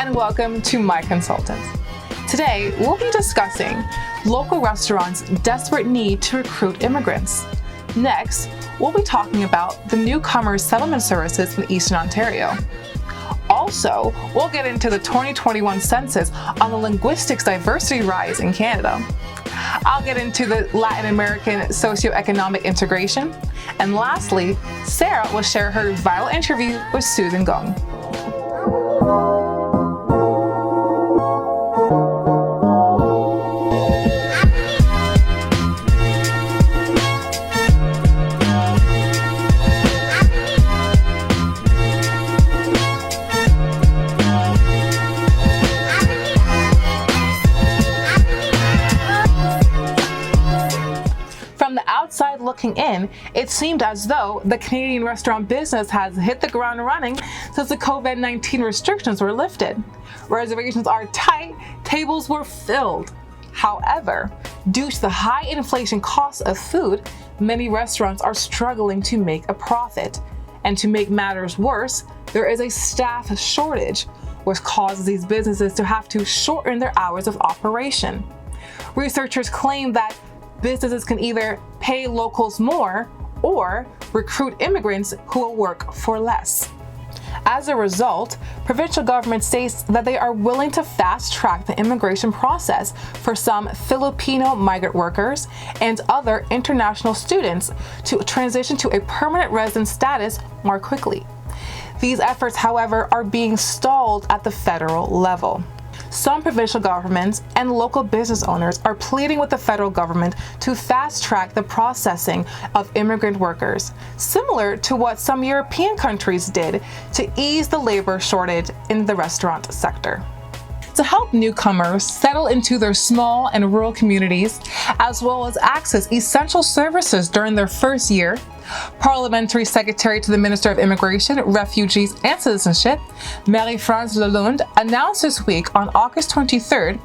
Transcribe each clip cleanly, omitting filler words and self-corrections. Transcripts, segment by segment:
and welcome to My Consultant. Today, we'll be discussing local restaurants' desperate need to recruit immigrants. Next, we'll be talking about the Newcomers settlement services in Eastern Ontario. Also, we'll get into the 2021 census on the linguistics diversity rise in Canada. I'll get into the Latin American socioeconomic integration. And lastly, Sarah will share her viral interview with Susan Gong. Outside looking in, it seemed as though the Canadian restaurant business has hit the ground running since the COVID-19 restrictions were lifted. Reservations are tight, tables were filled. However, due to the high inflation costs of food, many restaurants are struggling to make a profit. And to make matters worse, there is a staff shortage, which causes these businesses to have to shorten their hours of operation. Researchers claim that businesses can either pay locals more or recruit immigrants who will work for less. As a result, provincial government states that they are willing to fast-track the immigration process for some Filipino migrant workers and other international students to transition to a permanent resident status more quickly. These efforts, however, are being stalled at the federal level. Some provincial governments and local business owners are pleading with the federal government to fast-track the processing of immigrant workers, similar to what some European countries did to ease the labor shortage in the restaurant sector. To help newcomers settle into their small and rural communities, as well as access essential services during their first year, Parliamentary Secretary to the Minister of Immigration, Refugees and Citizenship, Marie-France Lalonde, announced this week on August 23rd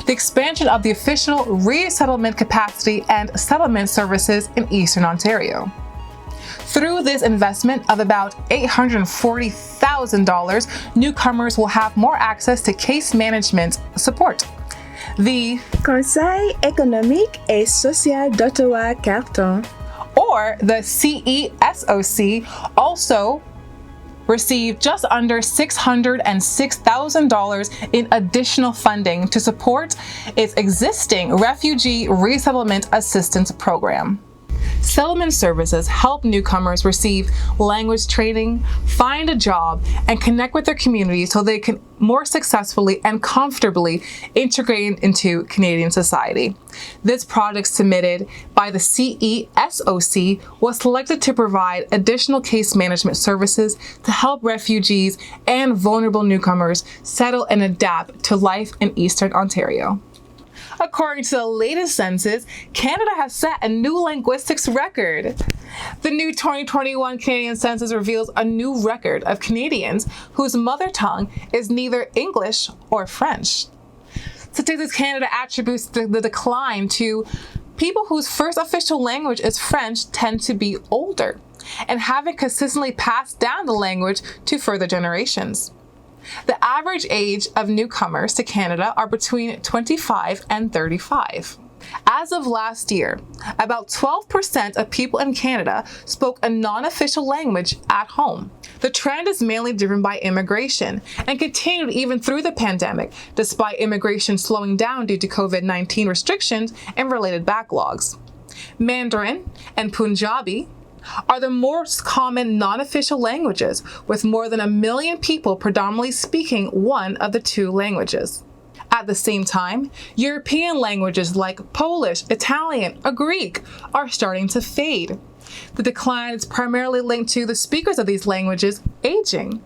the expansion of the official resettlement capacity and settlement services in Eastern Ontario. Through this investment of about $840,000, newcomers will have more access to case management support. The Conseil économique et social d'Ottawa-Carleton, or the CESOC, also received just under $606,000 in additional funding to support its existing refugee resettlement assistance program. Settlement services help newcomers receive language training, find a job, and connect with their communities so they can more successfully and comfortably integrate into Canadian society. This project, submitted by the CESOC, was selected to provide additional case management services to help refugees and vulnerable newcomers settle and adapt to life in Eastern Ontario. According to the latest census, Canada has set a new linguistics record. The new 2021 Canadian census reveals a new record of Canadians whose mother tongue is neither English or French. Statistics Canada attributes the decline to people whose first official language is French tend to be older and haven't consistently passed down the language to further generations. The average age of newcomers to Canada are between 25 and 35. As of last year, about 12% of people in Canada spoke a non-official language at home. The trend is mainly driven by immigration and continued even through the pandemic, despite immigration slowing down due to COVID-19 restrictions and related backlogs. Mandarin and Punjabi are the most common non-official languages, with more than 1 million people predominantly speaking one of the two languages. At the same time, European languages like Polish, Italian, or Greek are starting to fade. The decline is primarily linked to the speakers of these languages aging,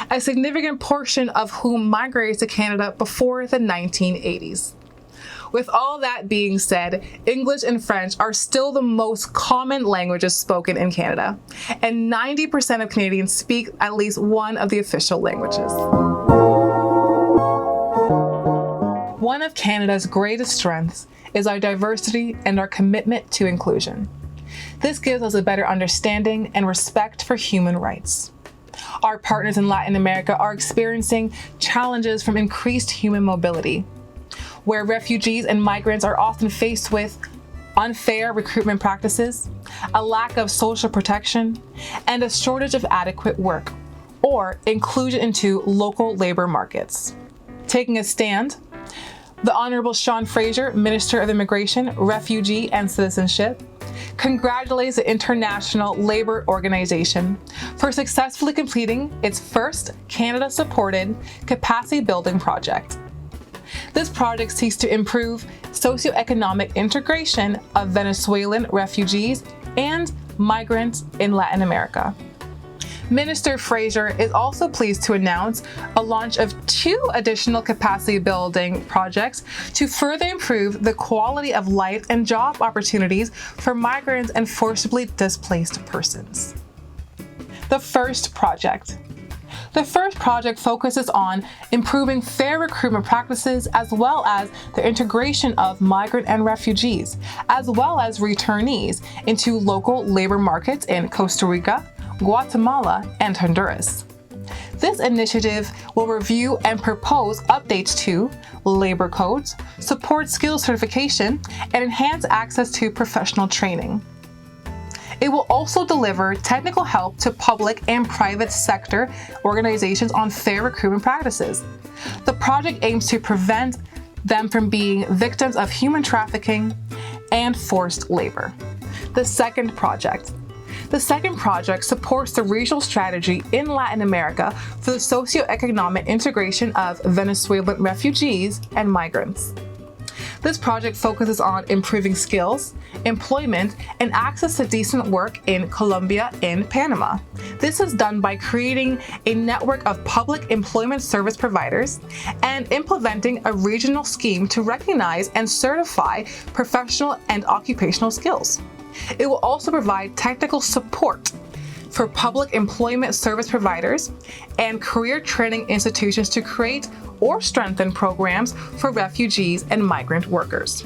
a significant portion of whom migrated to Canada before the 1980s. With all that being said, English and French are still the most common languages spoken in Canada, and 90% of Canadians speak at least one of the official languages. One of Canada's greatest strengths is our diversity and our commitment to inclusion. This gives us a better understanding and respect for human rights. Our partners in Latin America are experiencing challenges from increased human mobility, where refugees and migrants are often faced with unfair recruitment practices, a lack of social protection, and a shortage of adequate work or inclusion into local labor markets. Taking a stand, the Honorable Sean Fraser, Minister of Immigration, Refugee and Citizenship, congratulates the International Labour Organization for successfully completing its first Canada-supported capacity building project. This project seeks to improve socioeconomic integration of Venezuelan refugees and migrants in Latin America. Minister Fraser is also pleased to announce a launch of 2 additional capacity building projects to further improve the quality of life and job opportunities for migrants and forcibly displaced persons. The first project focuses on improving fair recruitment practices as well as the integration of migrant and refugees, as well as returnees into local labor markets in Costa Rica, Guatemala, and Honduras. This initiative will review and propose updates to labor codes, support skills certification, and enhance access to professional training. It will also deliver technical help to public and private sector organizations on fair recruitment practices. The project aims to prevent them from being victims of human trafficking and forced labor. The second project supports the regional strategy in Latin America for the socioeconomic integration of Venezuelan refugees and migrants. This project focuses on improving skills, employment, and access to decent work in Colombia and Panama. This is done by creating a network of public employment service providers and implementing a regional scheme to recognize and certify professional and occupational skills. It will also provide technical support for public employment service providers and career training institutions to create or strengthen programs for refugees and migrant workers.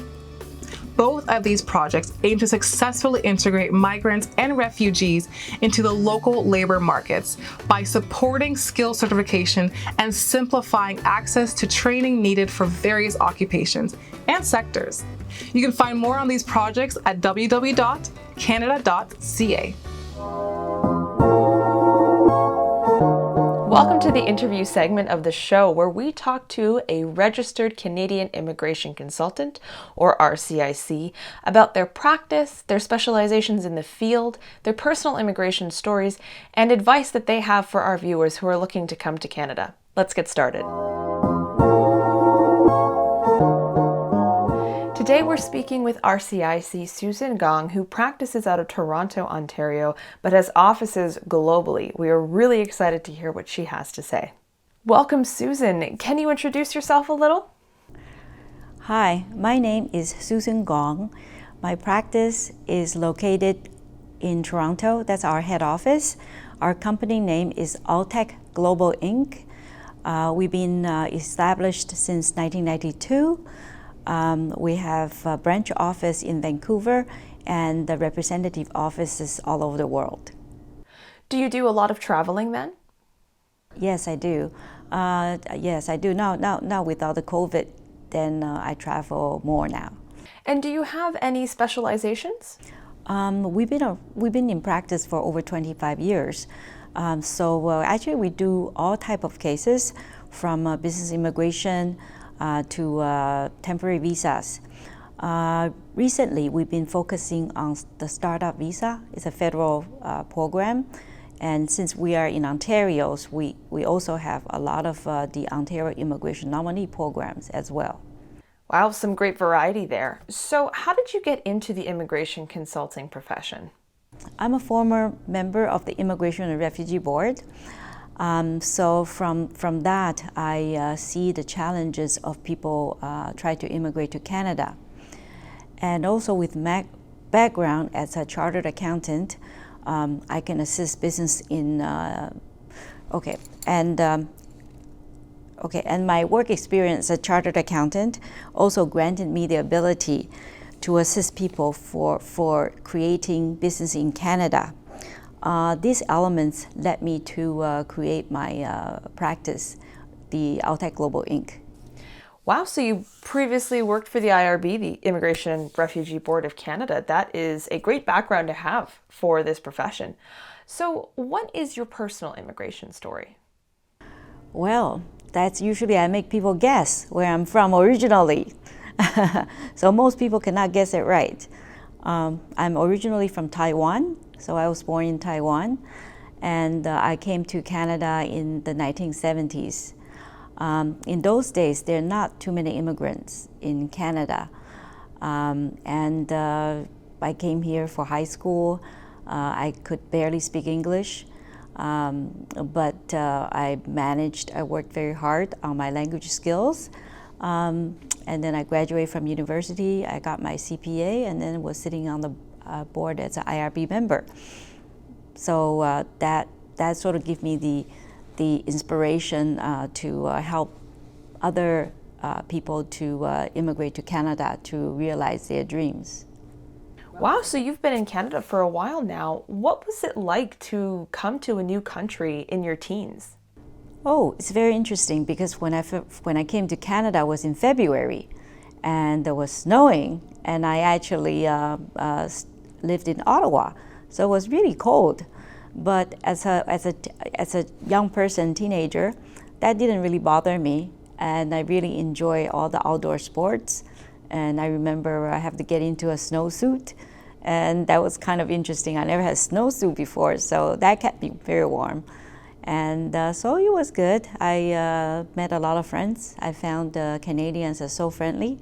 Both of these projects aim to successfully integrate migrants and refugees into the local labor markets by supporting skill certification and simplifying access to training needed for various occupations and sectors. You can find more on these projects at www.canada.ca. Welcome to the interview segment of the show where we talk to a registered Canadian immigration consultant, or RCIC, about their practice, their specializations in the field, their personal immigration stories, and advice that they have for our viewers who are looking to come to Canada. Let's get started. Today we're speaking with RCIC Susan Gong, who practices out of Toronto, Ontario, but has offices globally. We are really excited to hear what she has to say. Welcome, Susan. Can you introduce yourself a little? Hi, my name is Susan Gong. My practice is located in Toronto. That's our head office. Our company name is Altech Global Inc. We've been established since 1992. We have a branch office in Vancouver and the representative offices all over the world. Do you do a lot of traveling then? Yes, I do. Yes, I do. Now without the COVID, then I travel more now. And do you have any specializations? We've been in practice for over 25 years. Actually, we do all type of cases, from business immigration to temporary visas. Recently, we've been focusing on the startup visa. It's a federal program. And since we are in Ontario, we also have a lot of the Ontario Immigration Nominee programs as well. Wow, some great variety there. So how did you get into the immigration consulting profession? I'm a former member of the Immigration and Refugee Board. So from that, I see the challenges of people try to immigrate to Canada. And also with background as a chartered accountant, I can assist business in, and my work experience as a chartered accountant also granted me the ability to assist people for creating business in Canada. these elements led me to create my practice, the Altec Global Inc. Wow, so you previously worked for the IRB, the Immigration and Refugee Board of Canada. That is a great background to have for this profession. So what is your personal immigration story? Well, that's usually I make people guess where I'm from originally. So most people cannot guess it right. I'm originally from Taiwan, so I was born in Taiwan, and I came to Canada in the 1970s. In those days, there are not too many immigrants in Canada. And I came here for high school. I could barely speak English, but I worked very hard on my language skills. And then I graduated from university. I got my CPA and then was sitting on the board as an IRB member. So that sort of gave me the inspiration to help other people to immigrate to Canada to realize their dreams. Wow, so you've been in Canada for a while now. What was it like to come to a new country in your teens? Oh, it's very interesting because when I came to Canada, it was in February, and it was snowing, and I actually lived in Ottawa, so it was really cold. But as a young person, teenager, that didn't really bother me, and I really enjoy all the outdoor sports. And I remember I have to get into a snowsuit, and that was kind of interesting. I never had a snowsuit before, so that kept me very warm. And so it was good. I met a lot of friends. I found Canadians are so friendly.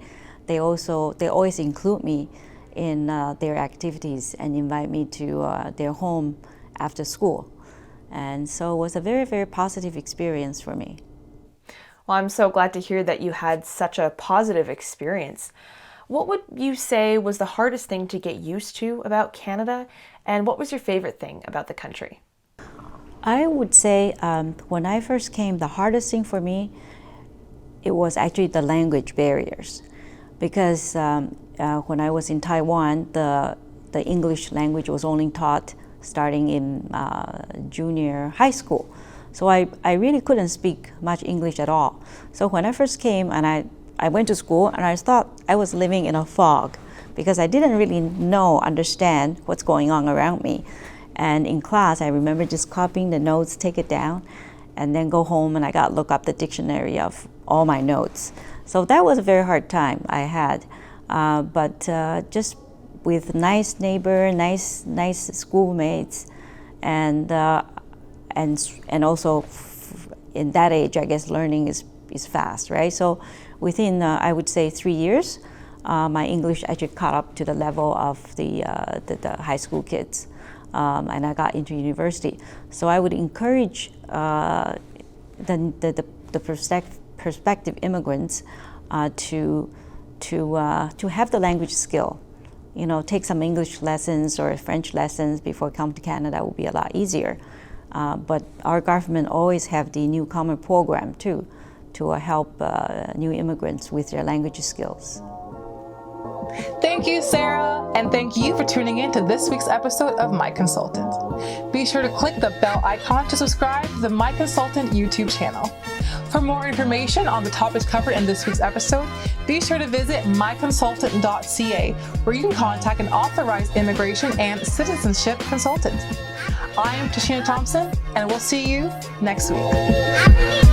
They always include me in their activities and invite me to their home after school. And so it was a very, very positive experience for me. Well, I'm so glad to hear that you had such a positive experience. What would you say was the hardest thing to get used to about Canada, and what was your favorite thing about the country? I would say when I first came, the hardest thing for me, it was actually the language barriers. Because when I was in Taiwan, the English language was only taught starting in junior high school. So I really couldn't speak much English at all. So when I first came and I went to school, and I thought I was living in a fog because I didn't really understand what's going on around me. And in class, I remember just copying the notes, take it down, and then go home and I got to look up the dictionary of all my notes. So that was a very hard time I had. But just with nice neighbor, nice schoolmates, and also in that age, I guess learning is fast, right? So within I would say 3 years, my English actually caught up to the level of the high school kids, and I got into university. So I would encourage the prospective immigrants to have the language skill. You know, take some English lessons or French lessons before come to Canada will be a lot easier. But our government always have the Newcomer program too, to help new immigrants with their language skills. Thank you, Sarah, and thank you for tuning in to this week's episode of My Consultant. Be sure to click the bell icon to subscribe to the My Consultant YouTube channel. For more information on the topics covered in this week's episode, be sure to visit myconsultant.ca, where you can contact an authorized immigration and citizenship consultant. I am Tashina Thompson, and we'll see you next week.